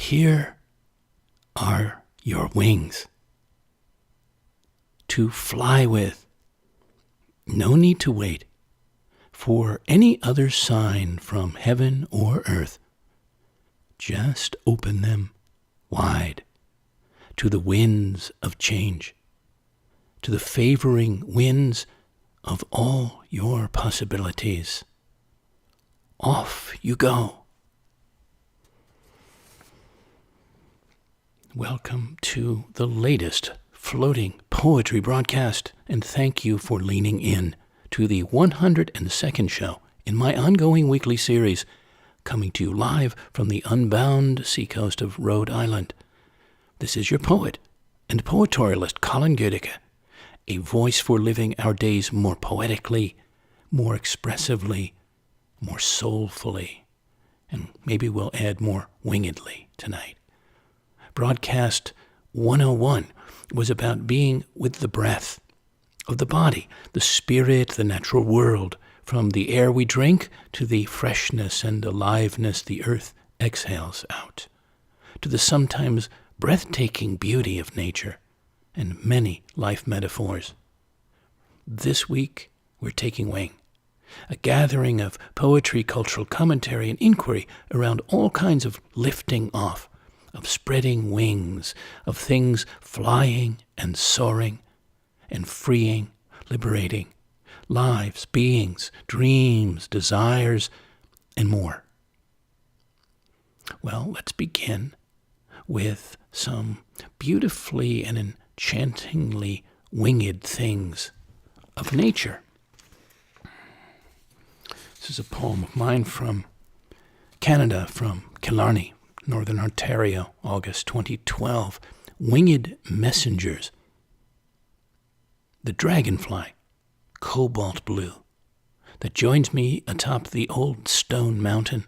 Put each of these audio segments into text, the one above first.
Here are your wings to fly with. No need to wait for any other sign from heaven or earth. Just open them wide to the winds of change, to the favoring winds of all your possibilities. Off you go. Welcome to the latest floating poetry broadcast, and thank you for leaning in to the 102nd show in my ongoing weekly series, coming to you live from the unbound seacoast of Rhode Island. This is your poet and poetorialist Colin Goedecke, a voice for living our days more poetically, more expressively, more soulfully, and maybe we'll add more wingedly tonight. Broadcast 101 was about being with the breath of the body, the spirit, the natural world, from the air we drink to the freshness and aliveness the earth exhales out, to the sometimes breathtaking beauty of nature and many life metaphors. This week, we're taking wing, a gathering of poetry, cultural commentary, and inquiry around all kinds of lifting off, of spreading wings, of things flying and soaring and freeing, liberating, lives, beings, dreams, desires, and more. Well, let's begin with some beautifully and enchantingly winged things of nature. This is a poem of mine from Canada, from Killarney, Northern Ontario, August 2012. Winged messengers. The dragonfly, cobalt blue, that joins me atop the old stone mountain,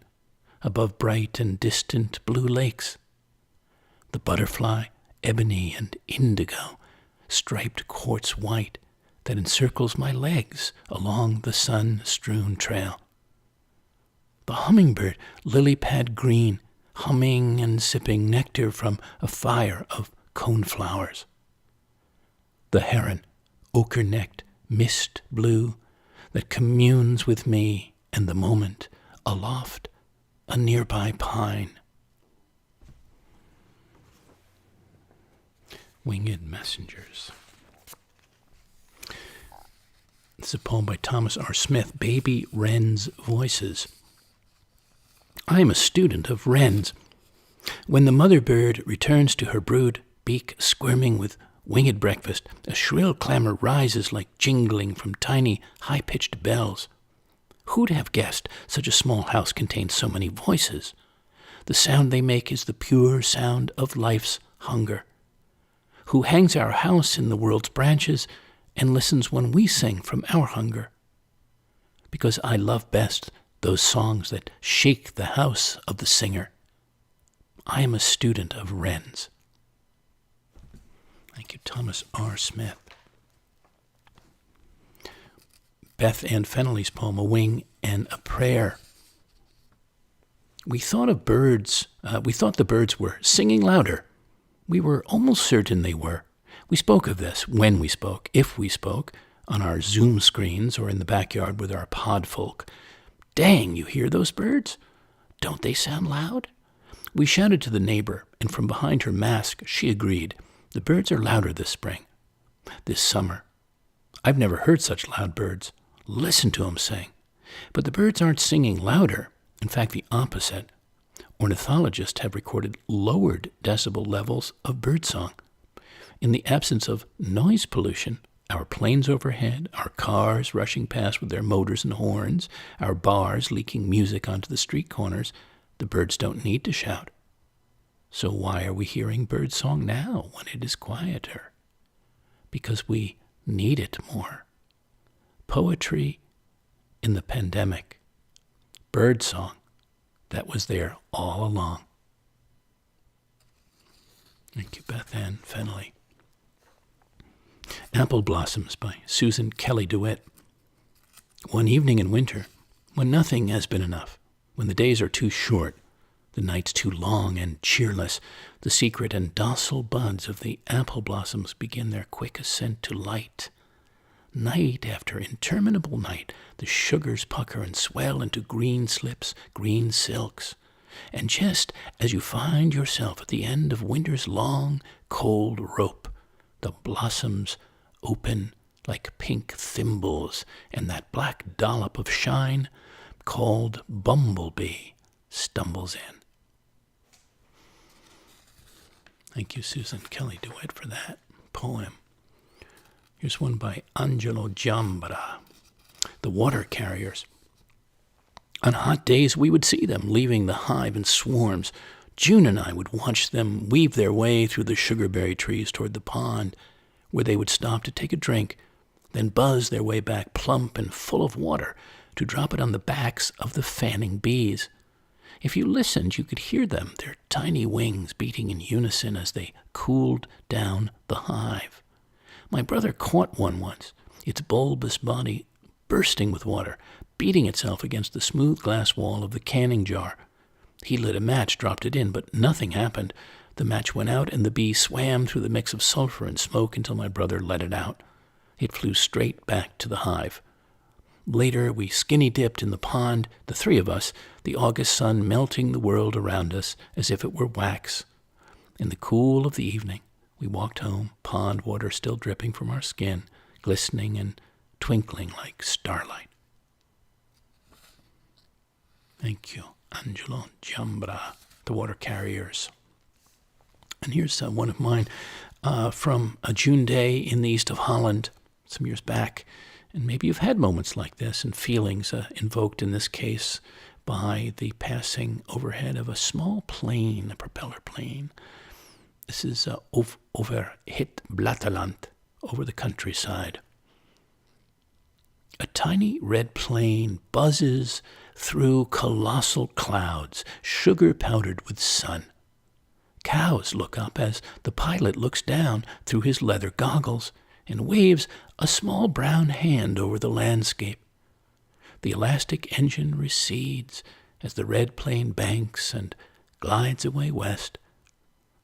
above bright and distant blue lakes. The butterfly, ebony and indigo, striped quartz white, that encircles my legs along the sun-strewn trail. The hummingbird, lily pad green, humming and sipping nectar from a fire of coneflowers. The heron, ochre-necked, mist blue, that communes with me and the moment aloft a nearby pine. Winged messengers. It's a poem by Thomas R. Smith, Baby Wren's Voices. I am a student of wrens. When the mother bird returns to her brood, beak squirming with winged breakfast, a shrill clamor rises like jingling from tiny, high-pitched bells. Who'd have guessed such a small house contains so many voices? The sound they make is the pure sound of life's hunger. Who hangs our house in the world's branches and listens when we sing from our hunger? Because I love best those songs that shake the house of the singer. I am a student of wrens. Thank you, Thomas R. Smith. Beth Ann Fennelly's poem, A Wing and a Prayer. We thought the birds were singing louder. We were almost certain they were. We spoke of this when we spoke, if we spoke, on our Zoom screens or in the backyard with our pod folk. Dang, you hear those birds? Don't they sound loud? We shouted to the neighbor, and from behind her mask, she agreed. The birds are louder this spring, this summer. I've never heard such loud birds. Listen to them sing. But the birds aren't singing louder. In fact, the opposite. Ornithologists have recorded lowered decibel levels of birdsong. In the absence of noise pollution, our planes overhead, our cars rushing past with their motors and horns, our bars leaking music onto the street corners, the birds don't need to shout. So why are we hearing birdsong now when it is quieter? Because we need it more. Poetry in the pandemic. Birdsong that was there all along. Thank you, Beth Ann Fennelly. Apple Blossoms by Susan Kelly DeWitt. One evening in winter, when nothing has been enough, when the days are too short, The nights too long and cheerless, the secret and docile buds of the apple blossoms begin their quick ascent to light. Night after interminable night, the sugars pucker and swell into green slips, green silks. And just as you find yourself at the end of winter's long, cold rope, the blossoms open like pink thimbles, and that black dollop of shine called bumblebee stumbles in. Thank you, Susan Kelly DeWitt, for that poem. Here's one by Angelo Giambra, The Water Carriers. On hot days, we would see them leaving the hive in swarms. June and I would watch them weave their way through the sugarberry trees toward the pond, where they would stop to take a drink, then buzz their way back plump and full of water to drop it on the backs of the fanning bees. If you listened, you could hear them, their tiny wings beating in unison as they cooled down the hive. My brother caught one once, its bulbous body bursting with water, beating itself against the smooth glass wall of the canning jar. He lit a match, dropped it in, but nothing happened. The match went out, and the bee swam through the mix of sulfur and smoke until my brother let it out. It flew straight back to the hive. Later, we skinny-dipped in the pond, the three of us, the August sun melting the world around us as if it were wax. In the cool of the evening, we walked home, pond water still dripping from our skin, glistening and twinkling like starlight. Thank you, Angelo Giambra, The Water Carriers. And here's one of mine from a June day in the east of Holland some years back. And maybe you've had moments like this and feelings invoked in this case by the passing overhead of a small plane, a propeller plane. This is over Het Blatterland, over the countryside. A tiny red plane buzzes through colossal clouds, sugar-powdered with sun. Cows look up as the pilot looks down through his leather goggles and waves a small brown hand over the landscape. The elastic engine recedes as the red plane banks and glides away west,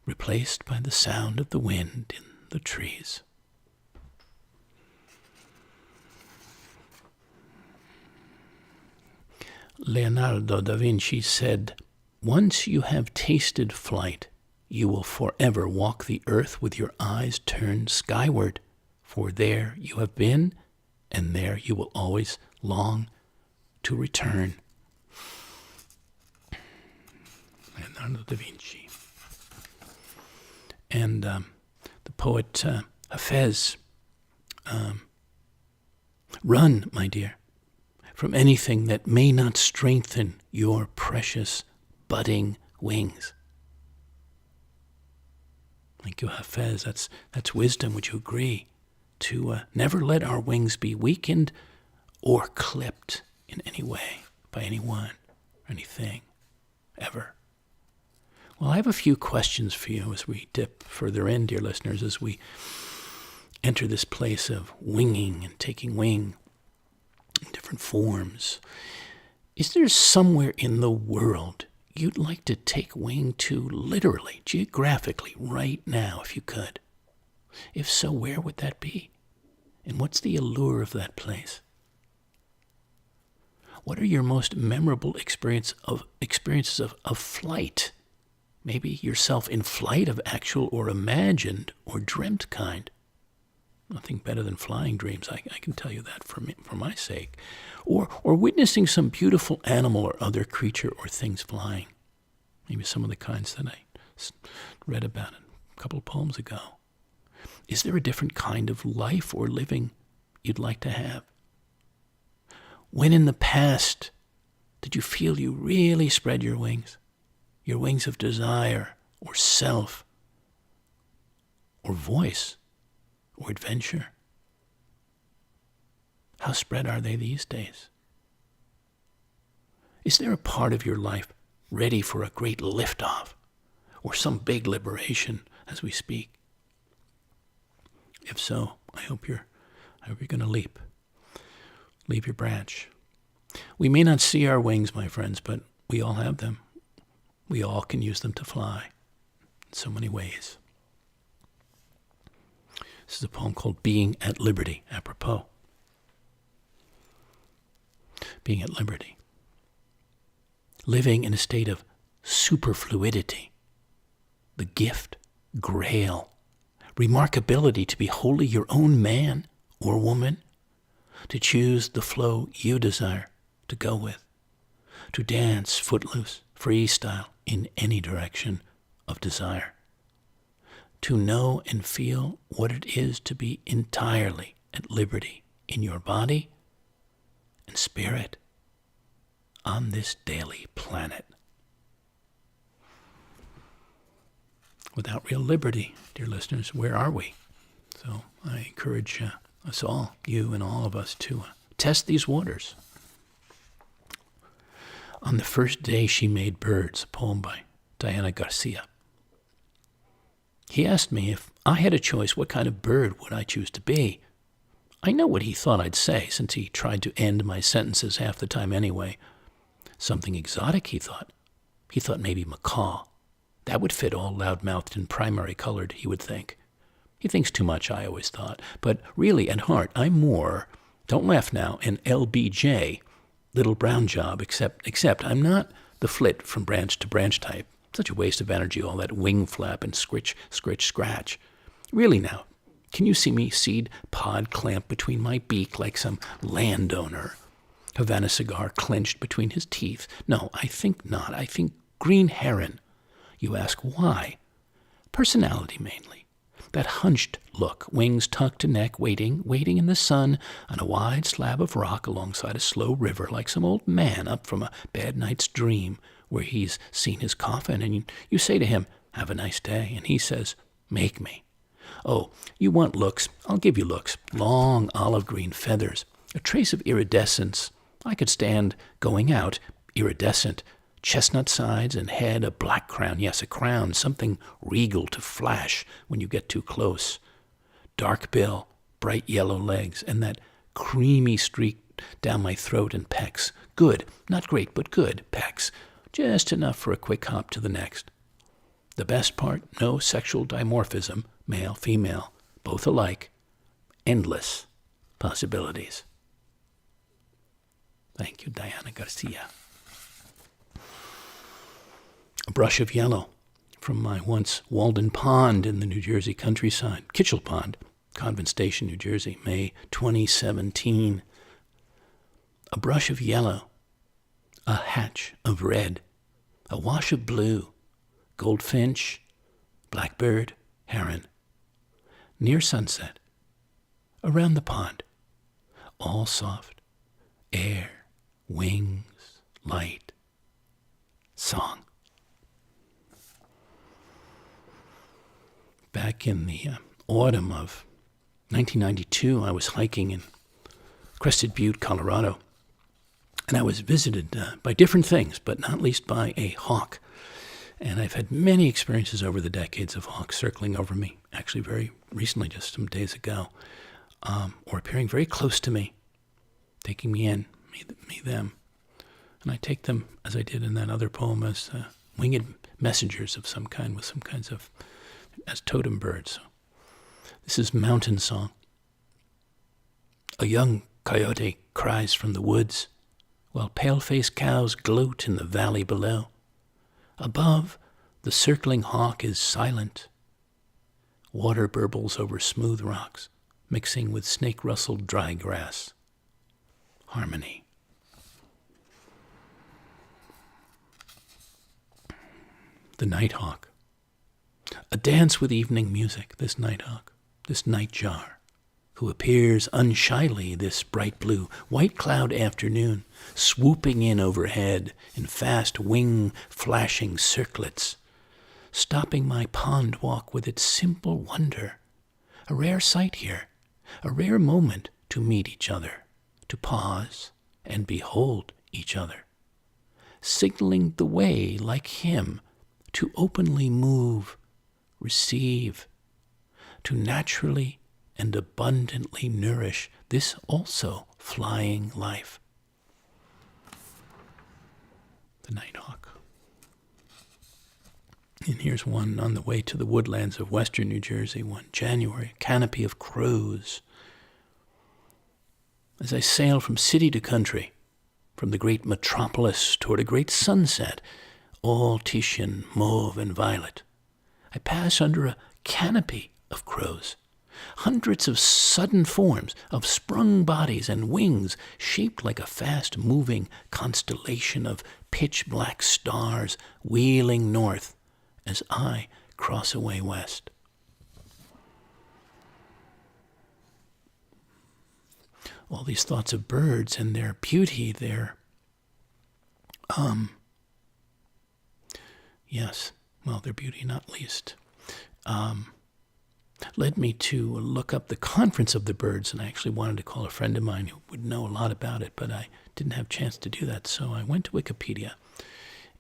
replaced by the sound of the wind in the trees. Leonardo da Vinci said, "Once you have tasted flight, you will forever walk the earth with your eyes turned skyward, for there you have been, and there you will always long to return." Leonardo da Vinci. And the poet Hafez, run, my dear, from anything that may not strengthen your precious budding wings. Thank you, Hafez. That's wisdom. Would you agree? To never let our wings be weakened or clipped in any way by anyone or anything, ever. Well, I have a few questions for you as we dip further in, dear listeners, as we enter this place of winging and taking wing in different forms. Is there somewhere in the world you'd like to take wing to literally, geographically, right now, if you could? If so, where would that be? And what's the allure of that place? What are your most memorable experiences of flight? Maybe yourself in flight of actual or imagined or dreamt kind. Nothing better than flying dreams, I can tell you that for my sake. Or witnessing some beautiful animal or other creature or things flying. Maybe some of the kinds that I read about a couple of poems ago. Is there a different kind of life or living you'd like to have? When in the past did you feel you really spread your wings of desire or self or voice or adventure? How spread are they these days? Is there a part of your life ready for a great liftoff or some big liberation as we speak? If so, I hope you're going to leap your branch. We may not see our wings, my friends, but we all have them. We all can use them to fly in so many ways. This is a poem called Being at Liberty, apropos. Being at liberty. Living in a state of superfluidity. The gift, grail, remarkability to be wholly your own man or woman, to choose the flow you desire to go with, to dance footloose, freestyle in any direction of desire, to know and feel what it is to be entirely at liberty in your body and spirit on this daily planet. Without real liberty, dear listeners, where are we? So I encourage us all, you and all of us, to test these waters. On the First Day She Made Birds, a poem by Diana Garcia. He asked me if I had a choice, what kind of bird would I choose to be? I know what he thought I'd say, since he tried to end my sentences half the time anyway. Something exotic, he thought. He thought maybe macaw. That would fit all loud-mouthed and primary-colored, he would think. He thinks too much, I always thought. But really, at heart, I'm more, don't laugh now, an LBJ, little brown job, except I'm not the flit from branch to branch type. Such a waste of energy, all that wing flap and scritch, scratch. Really now, can you see me seed pod clamped between my beak like some landowner? Havana cigar clenched between his teeth? No, I think not. I think green heron. You ask why? Personality mainly. That hunched look, wings tucked to neck, waiting in the sun on a wide slab of rock alongside a slow river like some old man up from a bad night's dream where he's seen his coffin, and you say to him, have a nice day, and he says, make me. Oh, you want looks? I'll give you looks. Long olive green feathers, a trace of iridescence. I could stand going out, iridescent, chestnut sides and head, a black crown, yes, a crown, something regal to flash when you get too close. Dark bill, bright yellow legs, and that creamy streak down my throat and pecs. Good, not great, but good pecs. Just enough for a quick hop to the next. The best part, no sexual dimorphism, male, female, both alike. Endless possibilities. Thank you, Diana Garcia. A brush of yellow from my once Walden Pond in the New Jersey countryside. Kitchell Pond, Convent Station, New Jersey, May 2017. A brush of yellow, a hatch of red, a wash of blue, goldfinch, blackbird, heron. Near sunset, around the pond, all soft, air, wings, light, song. Back in the autumn of 1992, I was hiking in Crested Butte, Colorado, and I was visited by different things, but not least by a hawk. And I've had many experiences over the decades of hawks circling over me, actually very recently, just some days ago, or appearing very close to me, taking me in, me, them. And I take them, as I did in that other poem, as winged messengers of some kind, with some kinds of, as totem birds. This is Mountain Song. A young coyote cries from the woods, while pale-faced cows gloat in the valley below. Above, the circling hawk is silent. Water burbles over smooth rocks, mixing with snake-rustled dry grass. Harmony. The nighthawk. A dance with evening music, this nighthawk, this nightjar, who appears unshyly this bright blue, white cloud afternoon, swooping in overhead in fast wing-flashing circlets, stopping my pond walk with its simple wonder. A rare sight here, a rare moment to meet each other, to pause and behold each other, signaling the way like him to openly move, receive, to naturally and abundantly nourish this also flying life. The nighthawk. here's one on the way to the woodlands of western New Jersey, one January, canopy of crows. As I sail from city to country, from the great metropolis toward a great sunset, all Titian, mauve, and violet, I pass under a canopy of crows. Hundreds of sudden forms, of sprung bodies and wings, shaped like a fast-moving constellation of pitch-black stars wheeling north as I cross away west. All these thoughts of birds and their beauty, their, their beauty not least, led me to look up the Conference of the Birds, and I actually wanted to call a friend of mine who would know a lot about it, but I didn't have a chance to do that, so I went to Wikipedia.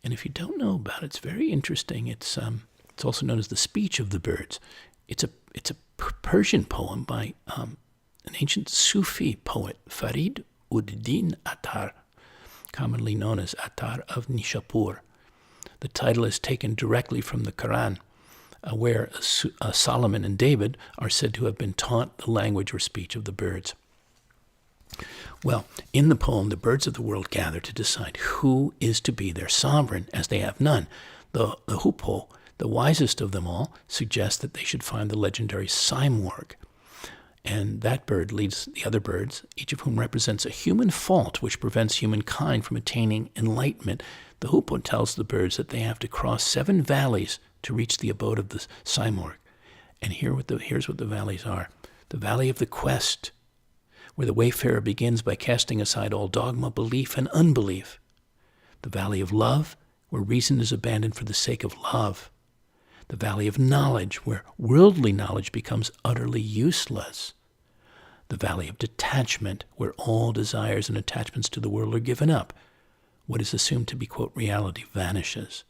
And if you don't know about it, it's very interesting. It's also known as the Speech of the Birds. It's a Persian poem by an ancient Sufi poet, Farid ud-Din Attar, commonly known as Attar of Nishapur. The title is taken directly from the Quran, where Solomon and David are said to have been taught the language or speech of the birds. Well, in the poem, the birds of the world gather to decide who is to be their sovereign, as they have none. The hoopoe, the wisest of them all, suggests that they should find the legendary Simorg. And that bird leads the other birds, each of whom represents a human fault which prevents humankind from attaining enlightenment. The hoopoe tells the birds that they have to cross 7 valleys to reach the abode of the Simorg. And here's what the valleys are. The valley of the quest, where the wayfarer begins by casting aside all dogma, belief, and unbelief. The valley of love, where reason is abandoned for the sake of love. The valley of knowledge, where worldly knowledge becomes utterly useless. The valley of detachment, where all desires and attachments to the world are given up. What is assumed to be, quote, reality vanishes.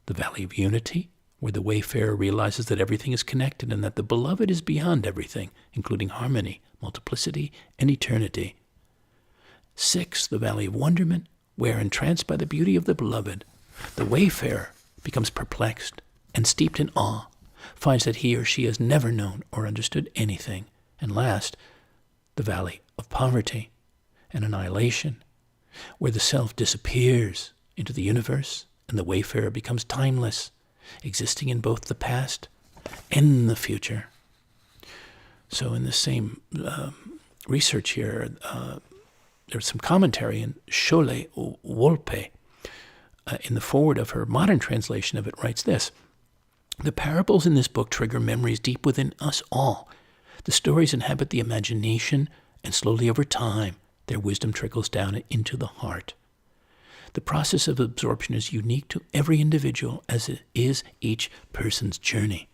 The valley of unity, where the wayfarer realizes that everything is connected and that the beloved is beyond everything, including harmony, multiplicity, and eternity. 6, the valley of wonderment, where, entranced by the beauty of the beloved, the wayfarer becomes perplexed and steeped in awe, finds that he or she has never known or understood anything. And last, the valley of poverty and annihilation, where the self disappears into the universe and the wayfarer becomes timeless, existing in both the past and the future. So in the same research here, there's some commentary in Scholle Wolpe. In the foreword of her modern translation of it, writes this: "The parables in this book trigger memories deep within us all. The stories inhabit the imagination, and slowly over time, their wisdom trickles down into the heart. The process of absorption is unique to every individual, as it is each person's journey.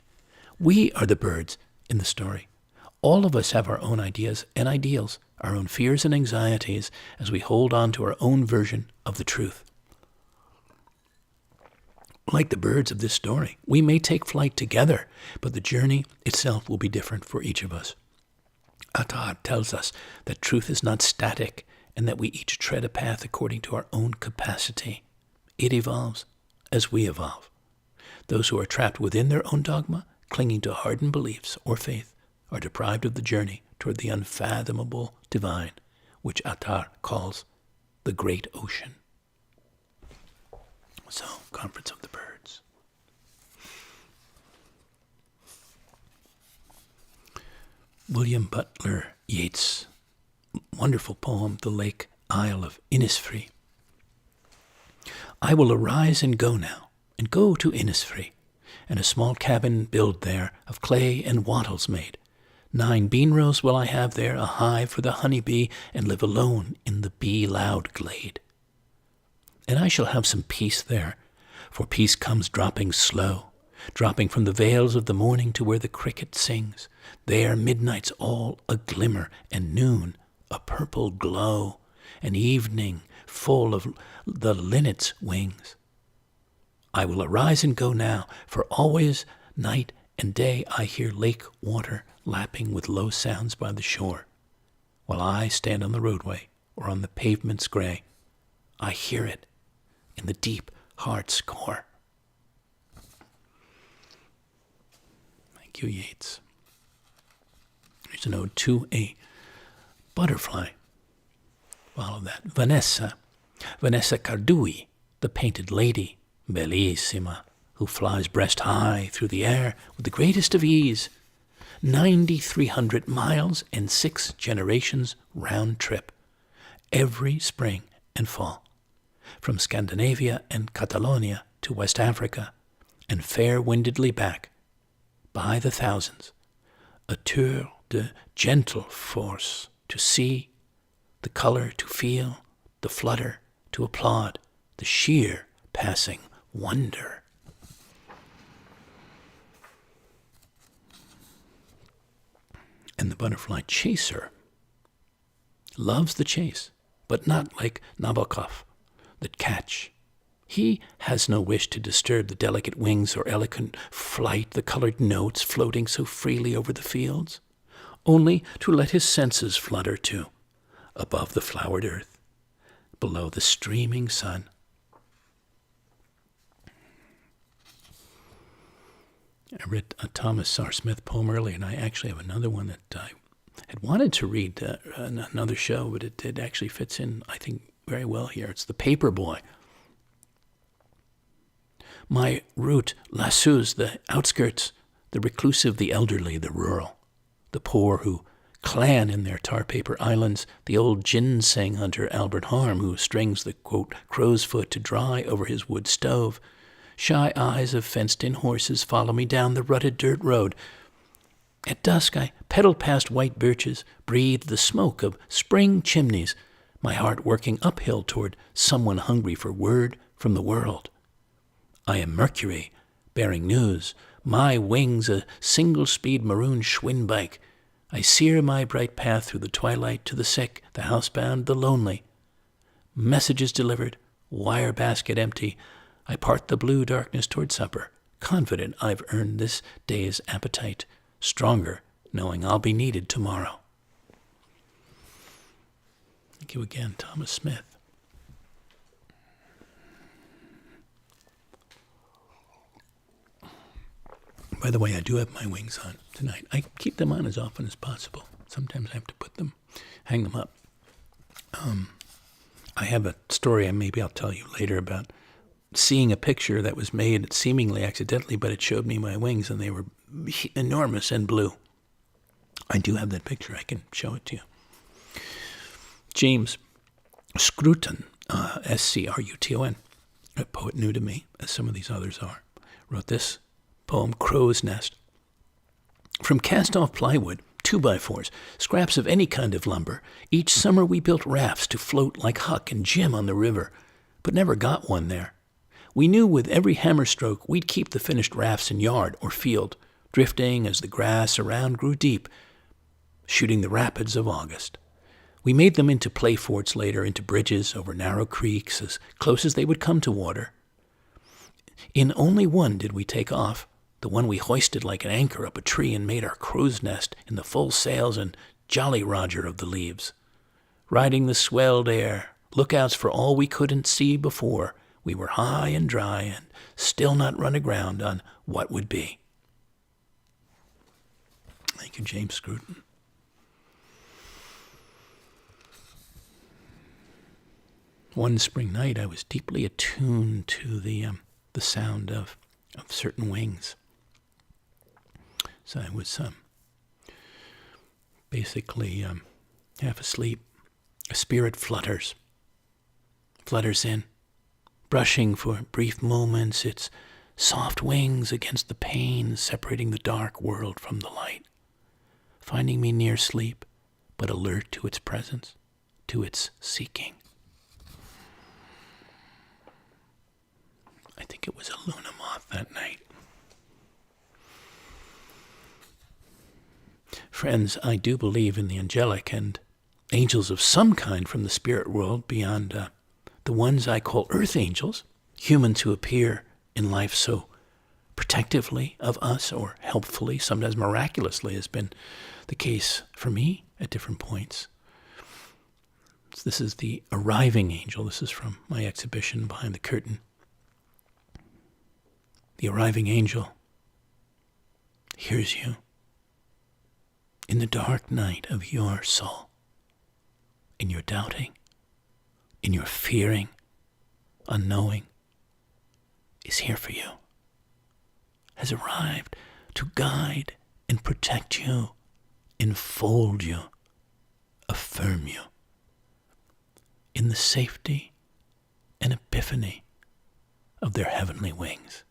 We are the birds in the story. All of us have our own ideas and ideals, our own fears and anxieties, as we hold on to our own version of the truth. Like the birds of this story, we may take flight together, but the journey itself will be different for each of us. Attar tells us that truth is not static and that we each tread a path according to our own capacity. It evolves as we evolve. Those who are trapped within their own dogma, clinging to hardened beliefs or faith, are deprived of the journey toward the unfathomable divine, which Attar calls the great ocean." So, Conference of the Birds. William Butler Yeats' wonderful poem, The Lake Isle of Innisfree. "I will arise and go now, and go to Innisfree, and a small cabin build there, of clay and wattles made. 9 bean rows will I have there, a hive for the honey bee, and live alone in the bee-loud glade. And I shall have some peace there, for peace comes dropping slow, dropping from the vales of the morning to where the cricket sings. There midnight's all a glimmer, and noon a purple glow, and evening full of the linnet's wings. I will arise and go now, for always night and day I hear lake water lapping with low sounds by the shore. While I stand on the roadway or on the pavement's gray, I hear it in the deep heart's core." Thank you, Yeats. Here's an ode to a butterfly. Follow that. Vanessa Cardui, the painted lady, bellissima, who flies breast high through the air with the greatest of ease. 9,300 miles and 6 generations round trip, every spring and fall, from Scandinavia and Catalonia to West Africa, and fair-windedly back, by the thousands, a tour de gentle force, to see, the color to feel, the flutter to applaud, the sheer passing wonder. And the butterfly chaser loves the chase, but not like Nabokov, that catch. He has no wish to disturb the delicate wings or eloquent flight, the colored notes floating so freely over the fields, only to let his senses flutter too, above the flowered earth, below the streaming sun. I read a Thomas R. Smith poem earlier, and I actually have another one that I had wanted to read another show, but it actually fits in, I think, very well here. It's The Paper Boy. My route lassoes the outskirts, the reclusive, the elderly, the rural, the poor who clan in their tar paper islands, the old ginseng hunter Albert Harm who strings the, quote, crow's foot to dry over his wood stove. Shy eyes of fenced-in horses follow me down the rutted dirt road. At dusk I pedal past white birches, breathe the smoke of spring chimneys, my heart working uphill toward someone hungry for word from the world. I am Mercury, bearing news, my wings a single-speed maroon Schwinn bike. I sear my bright path through the twilight to the sick, the housebound, the lonely. Messages delivered, wire basket empty, I part the blue darkness toward supper, confident I've earned this day's appetite, stronger knowing I'll be needed tomorrow. Thank you again, Thomas Smith. By the way, I do have my wings on tonight. I keep them on as often as possible. Sometimes I have to hang them up. I have a story maybe I'll tell you later about seeing a picture that was made seemingly accidentally, but it showed me my wings, and they were enormous and blue. I do have that picture. I can show it to you. James Scruton, S-C-R-U-T-O-N, a poet new to me, as some of these others are, wrote this poem, Crow's Nest. From cast-off plywood, 2x4s, scraps of any kind of lumber, each summer we built rafts to float like Huck and Jim on the river, but never got one there. We knew with every hammer stroke we'd keep the finished rafts in yard or field, drifting as the grass around grew deep, shooting the rapids of August. We made them into play forts later, into bridges over narrow creeks, as close as they would come to water. In only one did we take off, the one we hoisted like an anchor up a tree and made our crow's nest in the full sails and Jolly Roger of the leaves. Riding the swelled air, lookouts for all we couldn't see before, we were high and dry and still not run aground on what would be. Thank you, James Scruton. One spring night, I was deeply attuned to the sound of certain wings. So I was basically half asleep. A spirit flutters in, brushing for brief moments its soft wings against the pane, separating the dark world from the light, finding me near sleep, but alert to its presence, to its seeking. I think it was a Luna moth that night. Friends, I do believe in the angelic and angels of some kind from the spirit world beyond the ones I call earth angels, humans who appear in life so protectively of us or helpfully, sometimes miraculously, has been the case for me at different points. This is the arriving angel. This is from my exhibition Behind the Curtain. The arriving angel hears you in the dark night of your soul, in your doubting, in your fearing, unknowing, is here for you, has arrived to guide and protect you, enfold you, affirm you in the safety and epiphany of their heavenly wings.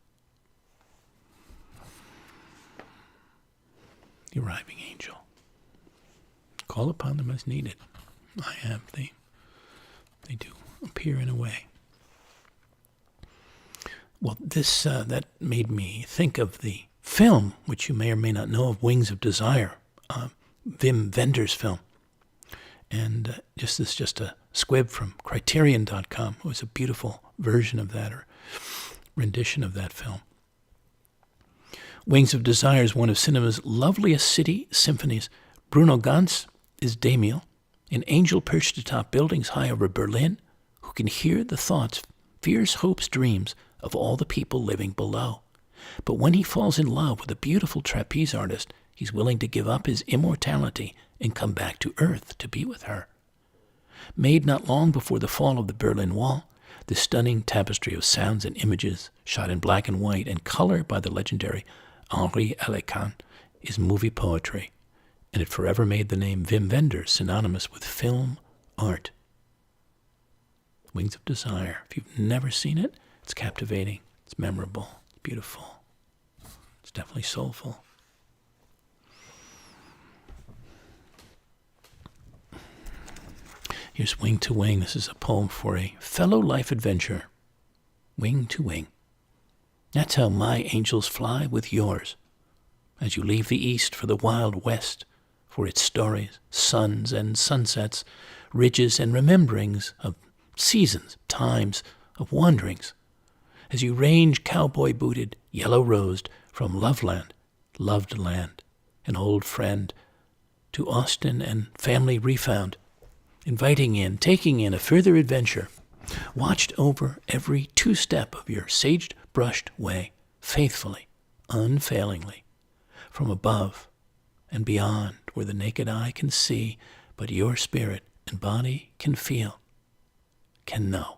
The arriving angel. Call upon them as needed. I have. They do appear in a way. Well, this that made me think of the film, which you may or may not know of, Wings of Desire, Wim Wenders' film. And this is just a squib from Criterion.com. It was a beautiful version of that, or rendition of that film. Wings of Desire is one of cinema's loveliest city symphonies. Bruno Ganz is Damiel, an angel perched atop buildings high over Berlin, who can hear the thoughts, fears, hopes, dreams of all the people living below. But when he falls in love with a beautiful trapeze artist, he's willing to give up his immortality and come back to Earth to be with her. Made not long before the fall of the Berlin Wall, the stunning tapestry of sounds and images, shot in black and white and color by the legendary Henri Alecan, is movie poetry, and it forever made the name Wim Wenders synonymous with film art. Wings of Desire. If you've never seen it, it's captivating, it's memorable, it's beautiful, it's definitely soulful. Here's Wing to Wing. This is a poem for a fellow life adventurer. Wing to wing. That's how my angels fly with yours, as you leave the east for the wild west, for its stories, suns and sunsets, ridges and rememberings of seasons, times of wanderings, as you range cowboy-booted, yellow-rosed from Loveland, loved land, an old friend, to Austin and family refound, inviting in, taking in a further adventure, watched over every two-step of your sage-brushed way, faithfully, unfailingly, from above and beyond where the naked eye can see, but your spirit and body can feel, can know.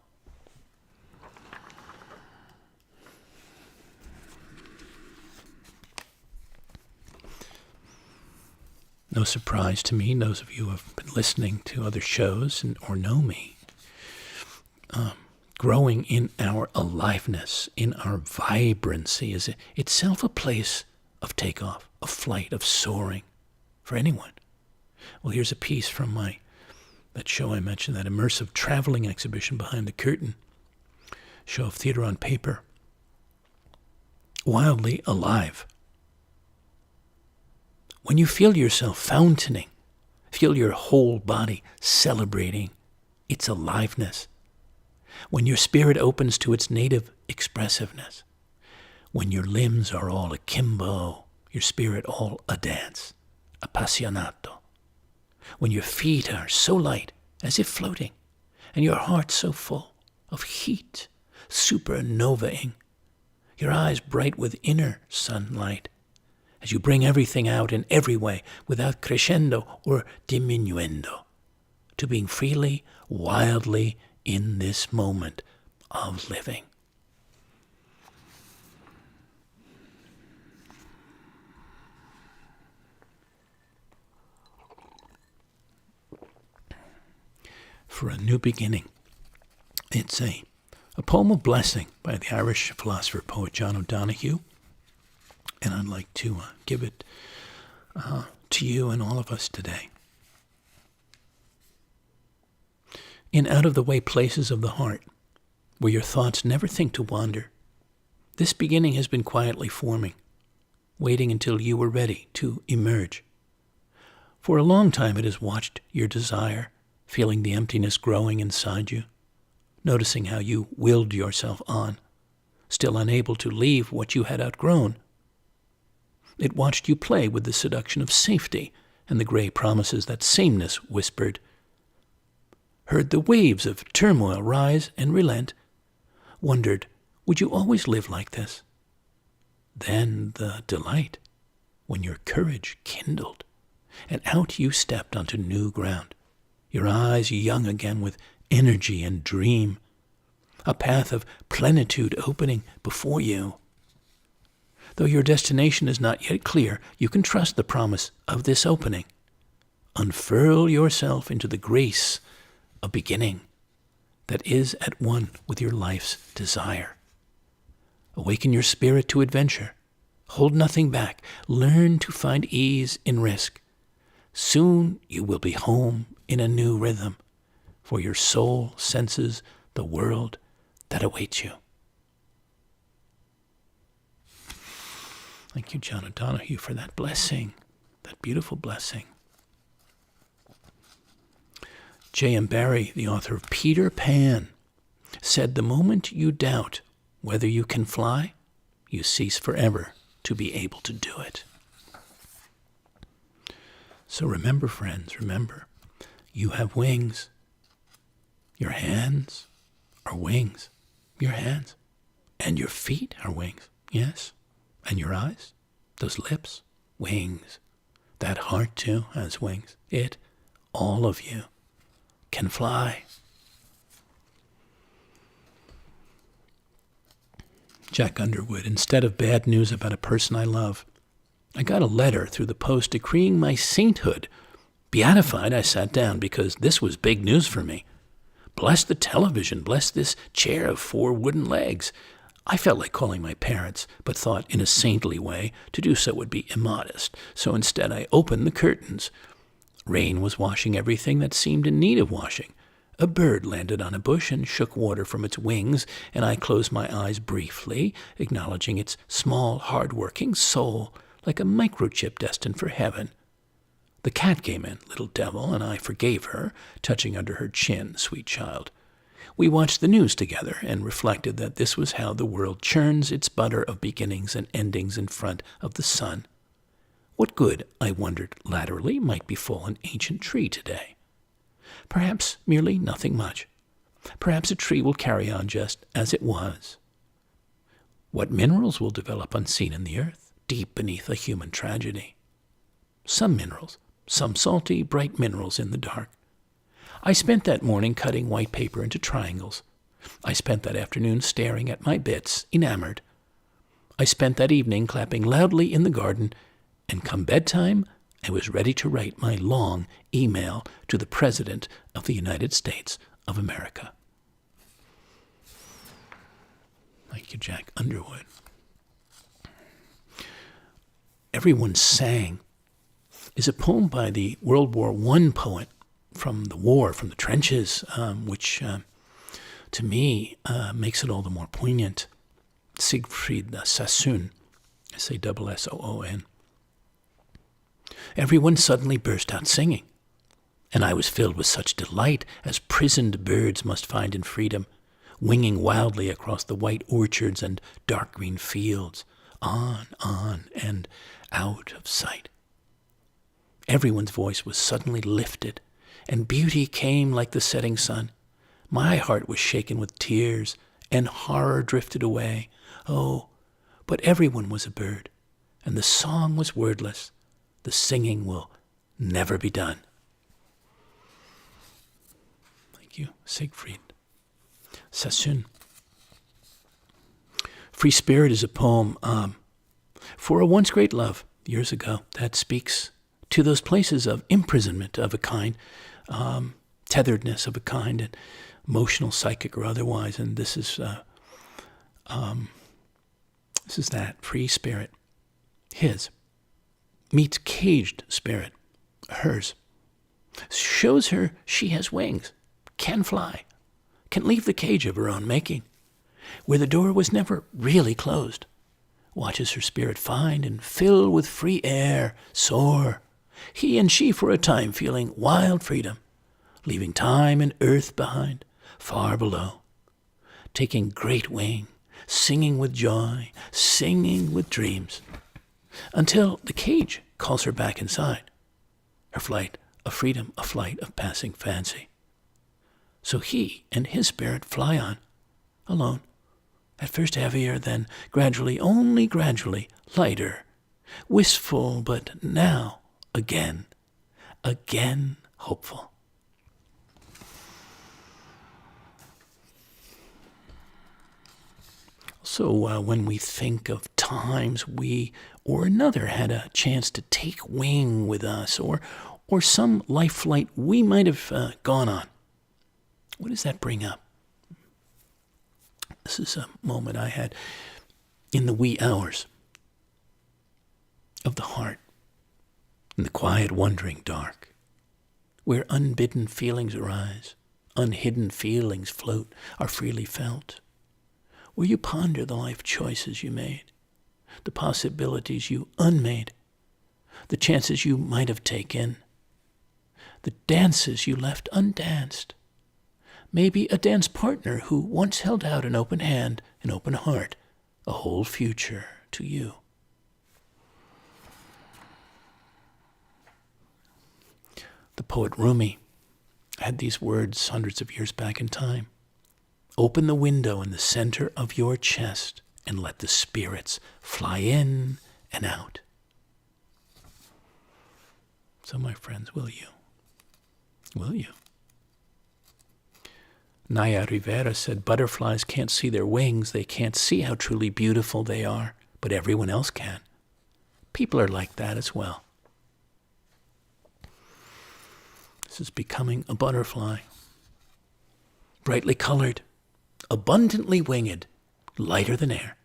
No surprise to me, those of you who have been listening to other shows or know me, growing in our aliveness, in our vibrancy, is itself a place of takeoff, of flight, of soaring for anyone. Well, here's a piece from that show I mentioned, that immersive traveling exhibition Behind the Curtain, show of theater on paper. Wildly alive. When you feel yourself fountaining, feel your whole body celebrating its aliveness. When your spirit opens to its native expressiveness. When your limbs are all akimbo, your spirit all a dance, appassionato. When your feet are so light, as if floating, and your heart so full of heat, supernovaing, your eyes bright with inner sunlight, as you bring everything out in every way, without crescendo or diminuendo, to being freely, wildly in this moment of living. For a new beginning. It's a poem of blessing by the Irish philosopher poet John O'Donoghue, and I'd like to give it to you and all of us today. In out-of-the-way places of the heart, where your thoughts never think to wander, this beginning has been quietly forming, waiting until you were ready to emerge. For a long time it has watched your desire, feeling the emptiness growing inside you, noticing how you willed yourself on, still unable to leave what you had outgrown. It watched you play with the seduction of safety and the gray promises that sameness whispered, heard the waves of turmoil rise and relent, wondered, would you always live like this? Then the delight, when your courage kindled, and out you stepped onto new ground, your eyes young again with energy and dream, a path of plenitude opening before you. Though your destination is not yet clear, you can trust the promise of this opening. Unfurl yourself into the grace of beginning that is at one with your life's desire. Awaken your spirit to adventure. Hold nothing back. Learn to find ease in risk. Soon you will be home in a new rhythm, for your soul senses the world that awaits you. Thank you, John O'Donohue, for that blessing, that beautiful blessing. J.M. Barrie, the author of Peter Pan, said, "The moment you doubt whether you can fly, you cease forever to be able to do it." So remember, friends, remember, you have wings. Your hands are wings. Your hands. And your feet are wings. Yes. And your eyes, those lips, wings. That heart, too, has wings. It, all of you, can fly. Jack Underwood, instead of bad news about a person I love, I got a letter through the post decreeing my sainthood. Beatified, I sat down because this was big news for me. Bless the television, bless this chair of 4 wooden legs. I felt like calling my parents, but thought in a saintly way to do so would be immodest. So instead I opened the curtains. Rain was washing everything that seemed in need of washing. A bird landed on a bush and shook water from its wings, and I closed my eyes briefly, acknowledging its small, hard-working soul, like a microchip destined for heaven. The cat came in, little devil, and I forgave her, touching under her chin, sweet child. We watched the news together and reflected that this was how the world churns its butter of beginnings and endings in front of the sun. What good, I wondered laterally, might befall an ancient tree today? Perhaps merely nothing much. Perhaps a tree will carry on just as it was. What minerals will develop unseen in the earth, deep beneath a human tragedy? Some minerals, some salty, bright minerals in the dark. I spent that morning cutting white paper into triangles. I spent that afternoon staring at my bits, enamored. I spent that evening clapping loudly in the garden, and come bedtime, I was ready to write my long email to the President of the United States of America. Thank you, Jack Underwood. Everyone Sang is a poem by the World War I poet from the war, from the trenches, which to me makes it all the more poignant. Siegfried Sassoon, Sassoon. Everyone suddenly burst out singing, and I was filled with such delight as prisoned birds must find in freedom, winging wildly across the white orchards and dark green fields, on, and out of sight. Everyone's voice was suddenly lifted, and beauty came like the setting sun. My heart was shaken with tears, and horror drifted away. Oh, but everyone was a bird, and the song was wordless. The singing will never be done. Thank you, Siegfried Sassoon. Free Spirit is a poem for a once great love years ago that speaks to those places of imprisonment of a kind, tetheredness of a kind, and emotional, psychic, or otherwise. And this is that free spirit, his, meets caged spirit, hers. Shows her she has wings, can fly, can leave the cage of her own making, where the door was never really closed. Watches her spirit find and fill with free air, soar, he and she for a time feeling wild freedom, leaving time and earth behind, far below, taking great wing, singing with joy, singing with dreams, until the cage calls her back inside, her flight of freedom, a flight of passing fancy. So he and his spirit fly on, alone, at first heavier, then gradually, only gradually, lighter, Wistful, but now again hopeful. So when we think of times we or another had a chance to take wing with us, or some life flight we might have gone on, what does that bring up? This is a moment I had in the wee hours of the heart, in the quiet wandering dark, where unbidden feelings arise, unhidden feelings float, are freely felt, where you ponder the life choices you made, the possibilities you unmade, the chances you might have taken, the dances you left undanced, maybe a dance partner who once held out an open hand, an open heart, a whole future to you. The poet Rumi had these words hundreds of years back in time. Open the window in the center of your chest and let the spirits fly in and out. So, my friends, will you? Will you? Naya Rivera said, butterflies can't see their wings. They can't see how truly beautiful they are, but everyone else can. People are like that as well. This is becoming a butterfly. Brightly colored, abundantly winged, lighter than air.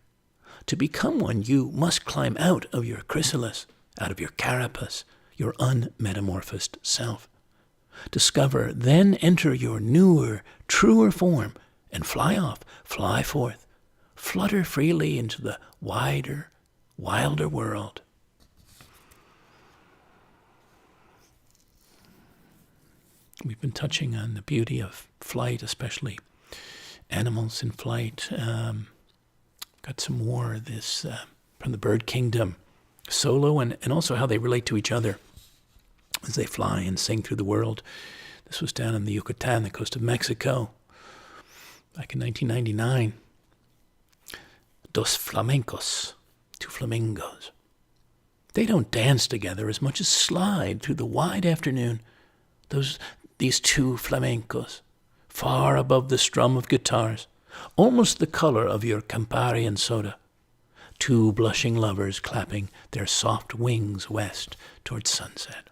To become one, you must climb out of your chrysalis, out of your carapace, your unmetamorphosed self. Discover, then enter your newer, truer form, and fly off, fly forth, flutter freely into the wider, wilder world. We've been touching on the beauty of flight, especially animals in flight. Got some more of this from the bird kingdom, solo, and also how they relate to each other as they fly and sing through the world. This was down in the Yucatan, the coast of Mexico, back in 1999. Dos flamencos, two flamingos. They don't dance together as much as slide through the wide afternoon. These two flamencos, far above the strum of guitars, almost the color of your Campari and soda. Two blushing lovers clapping their soft wings west towards sunset.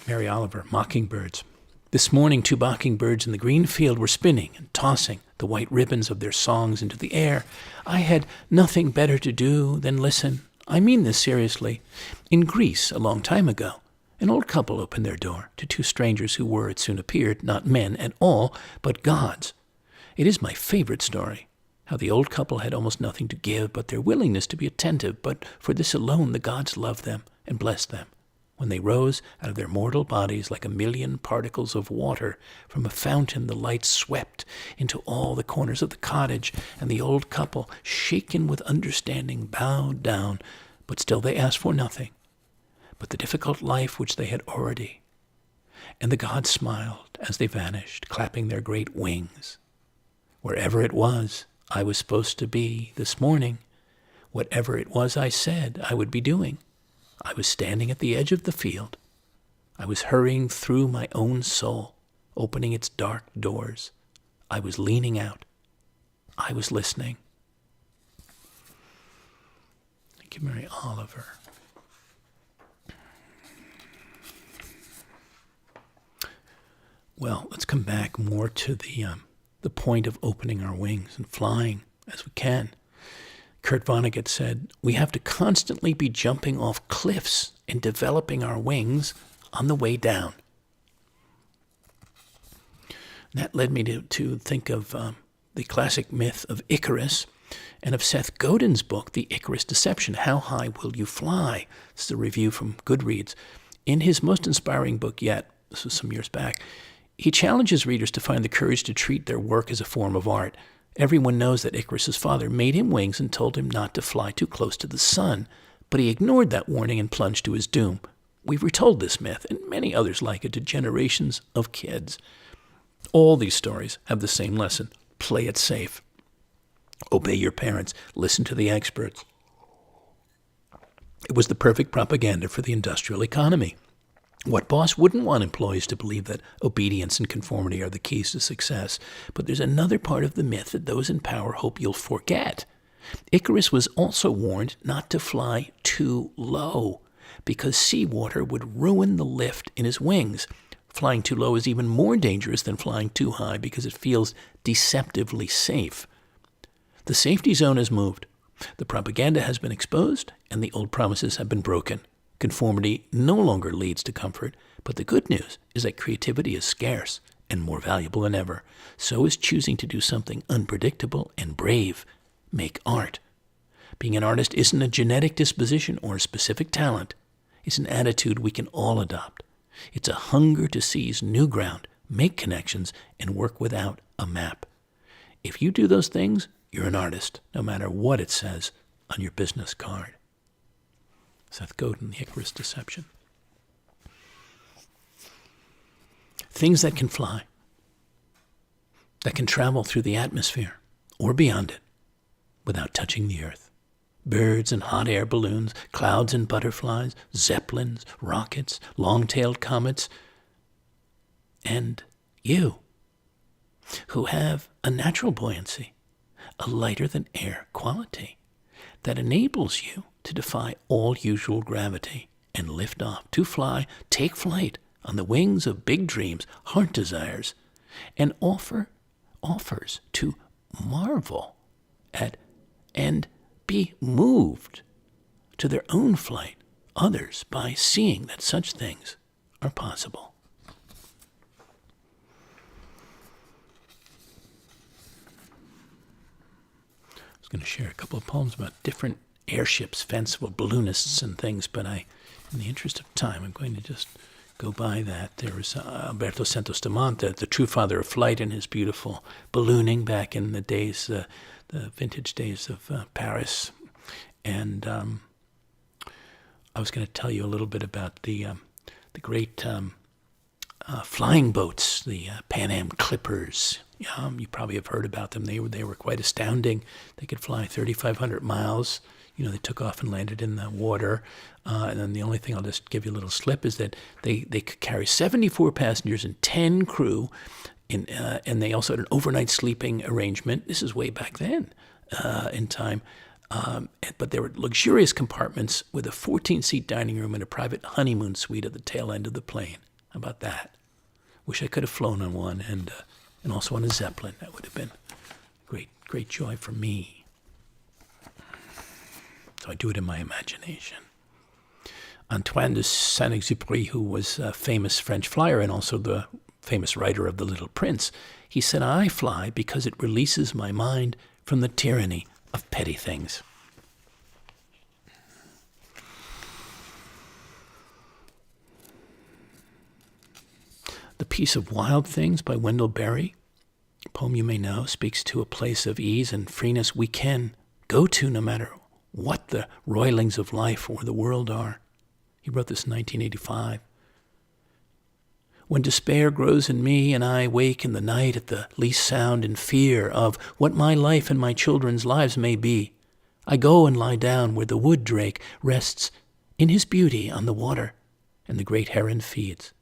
Mary Oliver, Mockingbirds. This morning, two mockingbirds in the green field were spinning and tossing the white ribbons of their songs into the air. I had nothing better to do than listen. I mean this seriously. In Greece, a long time ago, an old couple opened their door to two strangers who were, it soon appeared, not men at all, but gods. It is my favorite story, how the old couple had almost nothing to give but their willingness to be attentive, but for this alone the gods loved them and blessed them. When they rose out of their mortal bodies like a million particles of water from a fountain, the light swept into all the corners of the cottage, and the old couple, shaken with understanding, bowed down, but still they asked for nothing but the difficult life which they had already. And the gods smiled as they vanished, clapping their great wings. Wherever it was I was supposed to be this morning, whatever it was I said I would be doing, I was standing at the edge of the field. I was hurrying through my own soul, opening its dark doors. I was leaning out. I was listening. Thank you, Mary Oliver. Well, let's come back more to the point of opening our wings and flying as we can. Kurt Vonnegut said, we have to constantly be jumping off cliffs and developing our wings on the way down. That led me to think of the classic myth of Icarus and of Seth Godin's book, The Icarus Deception, How High Will You Fly? This is a review from Goodreads. In his most inspiring book yet, this was some years back, he challenges readers to find the courage to treat their work as a form of art. Everyone knows that Icarus's father made him wings and told him not to fly too close to the sun, but he ignored that warning and plunged to his doom. We've retold this myth, and many others like it, to generations of kids. All these stories have the same lesson. Play it safe. Obey your parents. Listen to the experts. It was the perfect propaganda for the industrial economy. What boss wouldn't want employees to believe that obedience and conformity are the keys to success? But there's another part of the myth that those in power hope you'll forget. Icarus was also warned not to fly too low, because seawater would ruin the lift in his wings. Flying too low is even more dangerous than flying too high because it feels deceptively safe. The safety zone has moved. The propaganda has been exposed, and the old promises have been broken. Conformity no longer leads to comfort, but the good news is that creativity is scarce and more valuable than ever. So is choosing to do something unpredictable and brave. Make art. Being an artist isn't a genetic disposition or a specific talent. It's an attitude we can all adopt. It's a hunger to seize new ground, make connections, and work without a map. If you do those things, you're an artist, no matter what it says on your business card. Seth Godin, The Icarus Deception. Things that can fly, that can travel through the atmosphere or beyond it without touching the earth. Birds and hot air balloons, clouds and butterflies, zeppelins, rockets, long-tailed comets, and you, who have a natural buoyancy, a lighter-than-air quality that enables you to defy all usual gravity and lift off, to fly, take flight on the wings of big dreams, heart desires, and offers to marvel at and be moved to their own flight, others, by seeing that such things are possible. I was going to share a couple of poems about different airships, fanciful balloonists and things, but in the interest of time, I'm going to just go by that. There was Alberto Santos Dumont, the true father of flight, and his beautiful ballooning back in the days, the vintage days of Paris. And I was going to tell you a little bit about the great flying boats, the Pan Am Clippers. You probably have heard about them. They were quite astounding. They could fly 3,500 miles. They took off and landed in the water. And then the only thing, I'll just give you a little slip, is that they could carry 74 passengers and 10 crew. And they also had an overnight sleeping arrangement. This is way back then in time. But there were luxurious compartments with a 14-seat dining room and a private honeymoon suite at the tail end of the plane. How about that? Wish I could have flown on one and also on a Zeppelin. That would have been great joy for me. So I do it in my imagination. Antoine de Saint-Exupéry, who was a famous French flyer and also the famous writer of The Little Prince, he said, "I fly because it releases my mind from the tyranny of petty things." The piece of Wild Things by Wendell Berry, a poem you may know, speaks to a place of ease and freeness we can go to no matter what the roilings of life or the world are. He wrote this in 1985. When despair grows in me and I wake in the night at the least sound in fear of what my life and my children's lives may be, I go and lie down where the wood drake rests in his beauty on the water and the great heron feeds.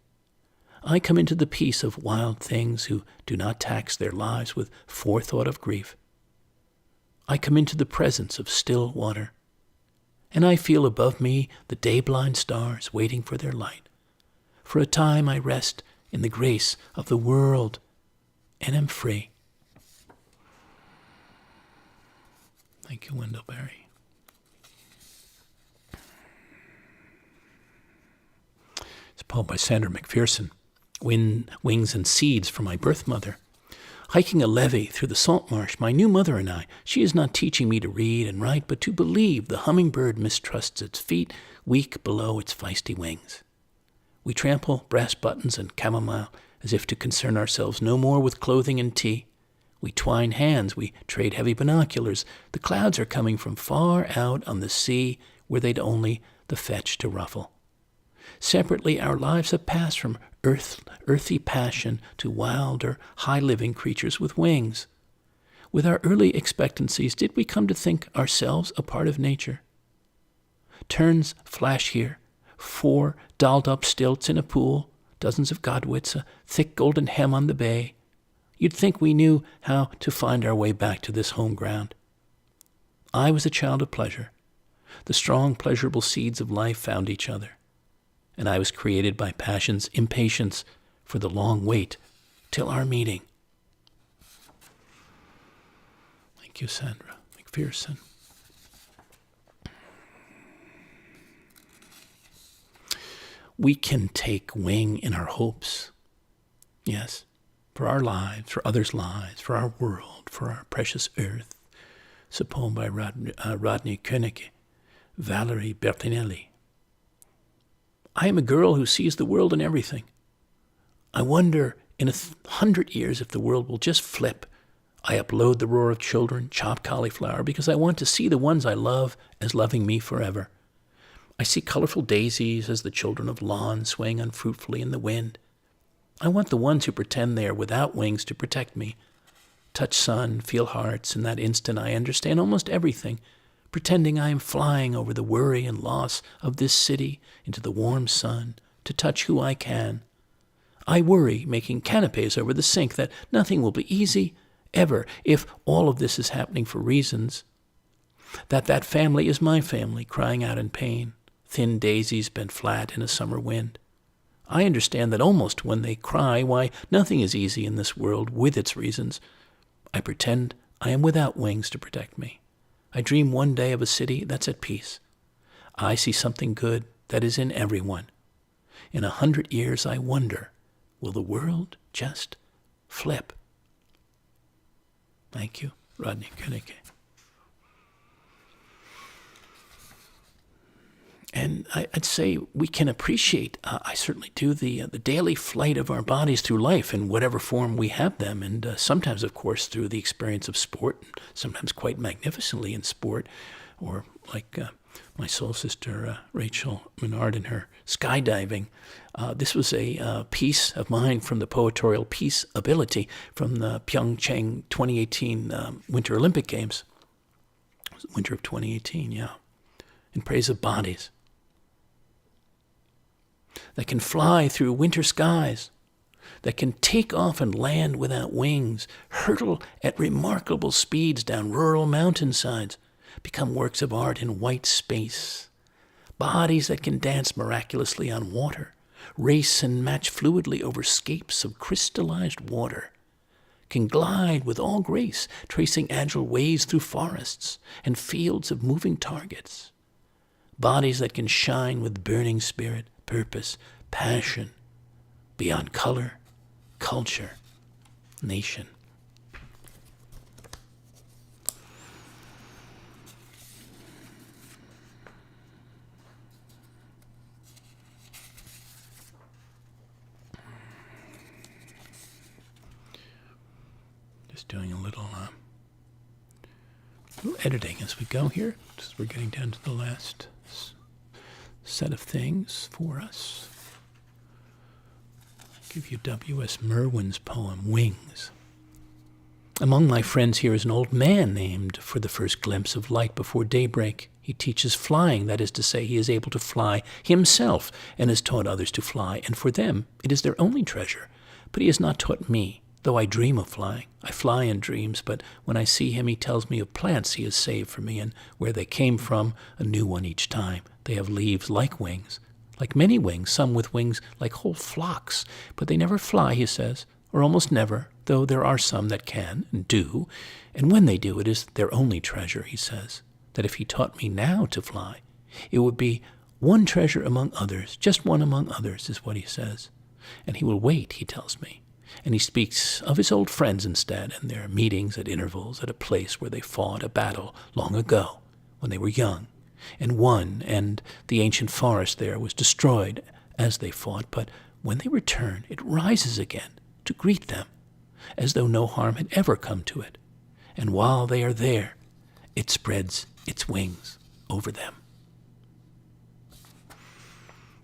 I come into the peace of wild things who do not tax their lives with forethought of grief. I come into the presence of still water, and I feel above me the day-blind stars waiting for their light. For a time I rest in the grace of the world and am free. Thank you, Wendell Berry. It's a poem by Sandra McPherson, Wings and Seeds for My Birth Mother. Hiking a levee through the salt marsh, my new mother and I, she is not teaching me to read and write, but to believe the hummingbird mistrusts its feet, weak below its feisty wings. We trample brass buttons and chamomile as if to concern ourselves no more with clothing and tea. We twine hands, we trade heavy binoculars. The clouds are coming from far out on the sea where they'd only the fetch to ruffle. Separately, our lives have passed from earthy passion to wilder, high-living creatures with wings. With our early expectancies, did we come to think ourselves a part of nature? Turns flash here, 4 dolled-up stilts in a pool, dozens of godwits, a thick golden hem on the bay. You'd think we knew how to find our way back to this home ground. I was a child of pleasure. The strong, pleasurable seeds of life found each other, and I was created by passion's impatience for the long wait till our meeting. Thank you, Sandra McPherson. We can take wing in our hopes. Yes, for our lives, for others' lives, for our world, for our precious earth. It's a poem by Rodney Goedecke, Valerie Bertinelli. I am a girl who sees the world in everything. I wonder in 100 years if the world will just flip. I upload the roar of children, chop cauliflower, because I want to see the ones I love as loving me forever. I see colorful daisies as the children of lawn swing unfruitfully in the wind. I want the ones who pretend they are without wings to protect me. Touch sun, feel hearts. In that instant I understand almost everything, pretending I am flying over the worry and loss of this city into the warm sun to touch who I can. I worry, making canapes over the sink, that nothing will be easy, ever, if all of this is happening for reasons. That family is my family, crying out in pain, thin daisies bent flat in a summer wind. I understand that almost when they cry, why, nothing is easy in this world with its reasons. I pretend I am without wings to protect me. I dream one day of a city that's at peace. I see something good that is in everyone. In 100 years, I wonder, will the world just flip? Thank you, Rodney Goedecke. And I'd say we can appreciate, I certainly do, the daily flight of our bodies through life in whatever form we have them, and sometimes, of course, through the experience of sport, sometimes quite magnificently in sport, or like my soul sister Rachel Menard in her skydiving. This was a piece of mine from the Poetorial Peace Ability from the Pyeongchang 2018 Winter Olympic Games. Winter of 2018, yeah. In praise of bodies that can fly through winter skies, that can take off and land without wings, hurtle at remarkable speeds down rural mountainsides, become works of art in white space, bodies that can dance miraculously on water, race and match fluidly over scapes of crystallized water, can glide with all grace, tracing agile ways through forests and fields of moving targets, bodies that can shine with burning spirit, purpose, passion, beyond color, culture, nation. Just doing a little editing as we go here. We're getting down to the last set of things for us. I'll give you W.S. Merwin's poem, Wings. Among my friends here is an old man named for the first glimpse of light before daybreak. He teaches flying, that is to say, he is able to fly himself and has taught others to fly, and for them it is their only treasure. But he has not taught me, though I dream of flying. I fly in dreams, but when I see him, he tells me of plants he has saved for me and where they came from, a new one each time. They have leaves like wings, like many wings, some with wings like whole flocks, but they never fly, he says, or almost never, though there are some that can and do, and when they do, it is their only treasure, he says, that if he taught me now to fly, it would be one treasure among others, just one among others, is what he says, and he will wait, he tells me. And he speaks of his old friends instead, and their meetings at intervals at a place where they fought a battle long ago, when they were young, and won, and the ancient forest there was destroyed as they fought, but when they return, it rises again to greet them, as though no harm had ever come to it. And while they are there, it spreads its wings over them.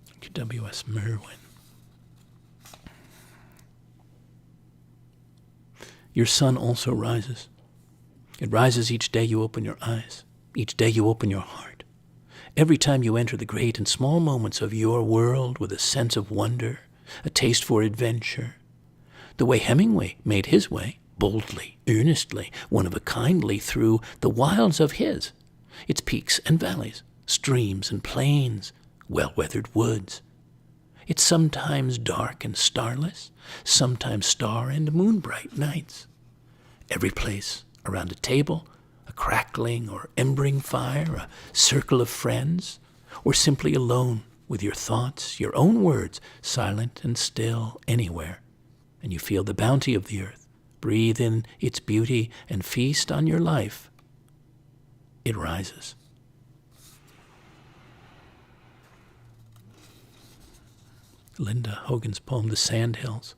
Thank you, W.S. Merwin. Your sun also rises. It rises each day you open your eyes, each day you open your heart. Every time you enter the great and small moments of your world with a sense of wonder, a taste for adventure. The way Hemingway made his way, boldly, earnestly, one of a kindly, through the wilds of his, its peaks and valleys, streams and plains, well-weathered woods. It's sometimes dark and starless, sometimes star and moon-bright nights. Every place, around a table, a crackling or embering fire, a circle of friends, or simply alone with your thoughts, your own words, silent and still anywhere, and you feel the bounty of the earth, breathe in its beauty, and feast on your life, it rises. Linda Hogan's poem, The Sandhills.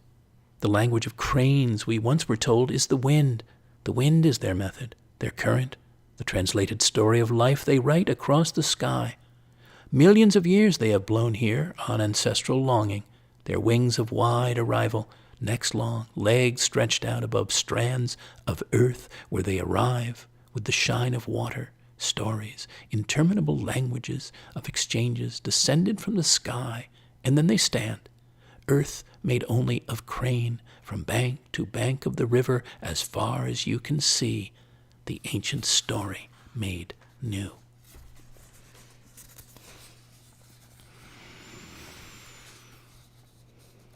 The language of cranes, we once were told, is the wind. The wind is their method, their current, the translated story of life they write across the sky. Millions of years they have blown here on ancestral longing, their wings of wide arrival, necks long, legs stretched out above strands of earth where they arrive with the shine of water, stories, interminable languages of exchanges descended from the sky, and then they stand, earth made only of crane, from bank to bank of the river as far as you can see, the ancient story made new.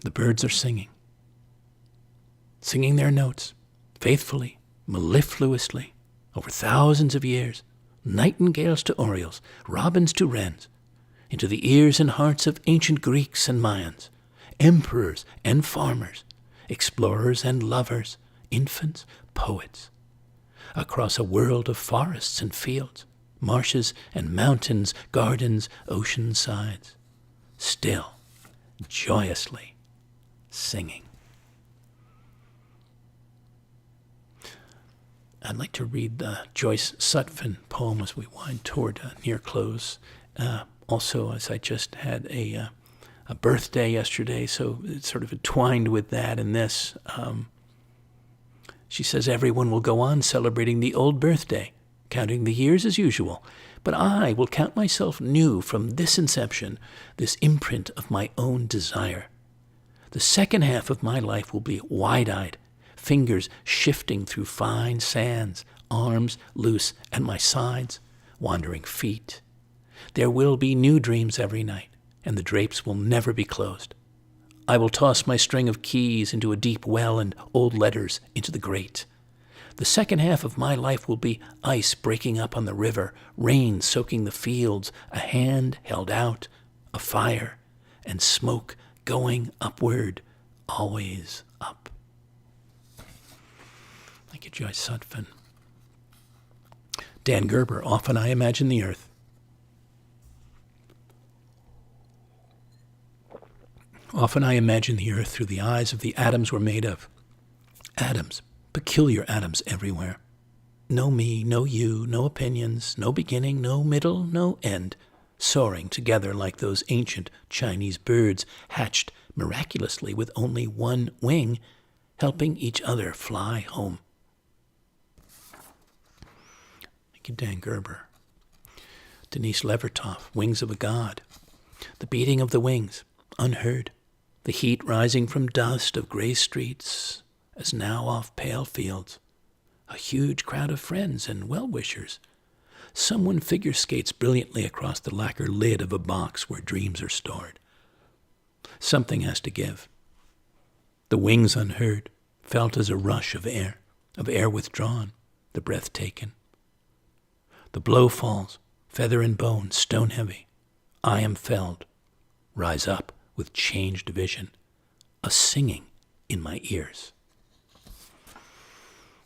The birds are singing their notes, faithfully, mellifluously, over thousands of years, nightingales to orioles, robins to wrens, into the ears and hearts of ancient Greeks and Mayans, emperors and farmers, explorers and lovers, infants, poets, across a world of forests and fields, marshes and mountains, gardens, ocean sides, still, joyously singing. I'd like to read the Joyce Sutphin poem as we wind toward near close. Also, as I just had a birthday yesterday, so it's sort of entwined with that and this. She says, everyone will go on celebrating the old birthday, counting the years as usual, but I will count myself new from this inception, this imprint of my own desire. The second half of my life will be wide-eyed, fingers shifting through fine sands, arms loose at my sides, wandering feet. There will be new dreams every night, and the drapes will never be closed. I will toss my string of keys into a deep well and old letters into the grate. The second half of my life will be ice breaking up on the river, rain soaking the fields, a hand held out, a fire, and smoke going upward, always up. Thank you, Joyce Sutphin. Dan Gerber, often I imagine the earth. Often I imagine the earth through the eyes of the atoms we're made of. Atoms, peculiar atoms everywhere. No me, no you, no opinions, no beginning, no middle, no end, soaring together like those ancient Chinese birds hatched miraculously with only one wing, helping each other fly home. Thank you, Dan Gerber. Denise Levertov, Wings of a God. The beating of the wings, unheard. The heat rising from dust of gray streets, as now off pale fields. A huge crowd of friends and well-wishers. Someone figure skates brilliantly across the lacquer lid of a box where dreams are stored. Something has to give. The wings unheard, felt as a rush of air withdrawn, the breath taken. The blow falls, feather and bone, stone heavy. I am felled. Rise up with changed vision, a singing in my ears.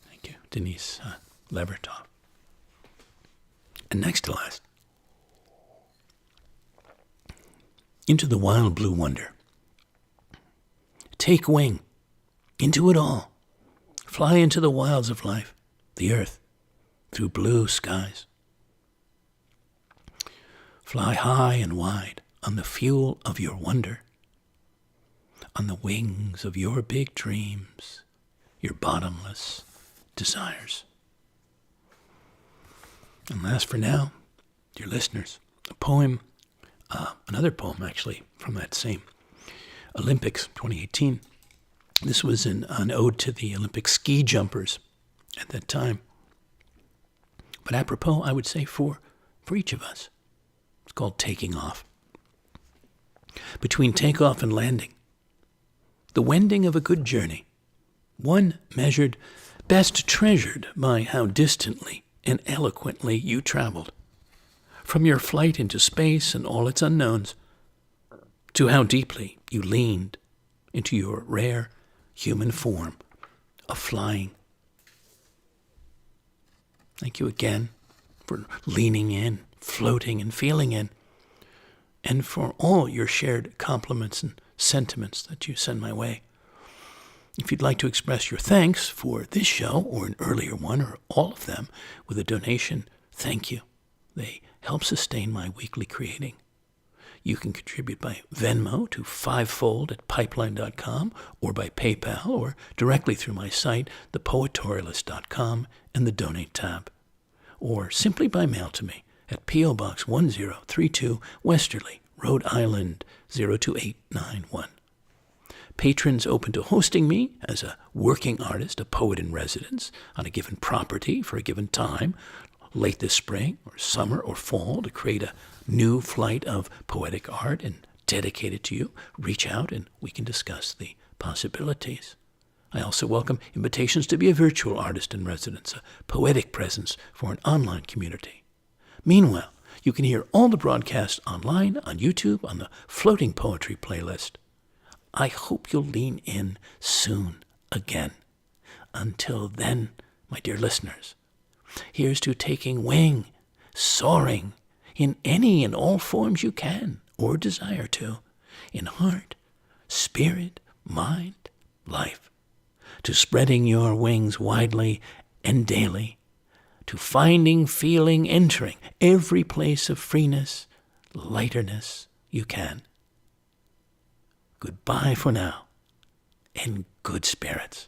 Thank you, Denise Levertov. And next to last, into the wild blue wonder. Take wing, into it all. Fly into the wilds of life, the earth, through blue skies. Fly high and wide on the fuel of your wonder, on the wings of your big dreams, your bottomless desires. And last for now, dear listeners, a poem, another poem actually from that same Olympics 2018. This was an ode to the Olympic ski jumpers at that time. But apropos, I would say for each of us. It's called Taking Off. Between takeoff and landing, the wending of a good journey, one measured, best treasured by how distantly and eloquently you traveled, from your flight into space and all its unknowns, to how deeply you leaned into your rare human form of flying. Thank you again for leaning in, floating and feeling in, and for all your shared compliments and sentiments that you send my way. If you'd like to express your thanks for this show or an earlier one or all of them with a donation, thank you. They help sustain my weekly creating. You can contribute by Venmo to fivefold@pipeline.com or by PayPal or directly through my site, thepoetorialist.com, and the Donate tab. Or simply by mail to me at P.O. Box 1032, Westerly, Rhode Island, 02891. Patrons open to hosting me as a working artist, a poet in residence, on a given property for a given time, late this spring or summer or fall, to create a new flight of poetic art and dedicate it to you. Reach out and we can discuss the possibilities. I also welcome invitations to be a virtual artist in residence, a poetic presence for an online community. Meanwhile, you can hear all the broadcasts online, on YouTube, on the Floating Poetry playlist. I hope you'll lean in soon again. Until then, my dear listeners, here's to taking wing, soaring, in any and all forms you can or desire to, in heart, spirit, mind, life, to spreading your wings widely and daily, to finding, feeling, entering every place of freeness, lighterness you can. Goodbye for now, and good spirits.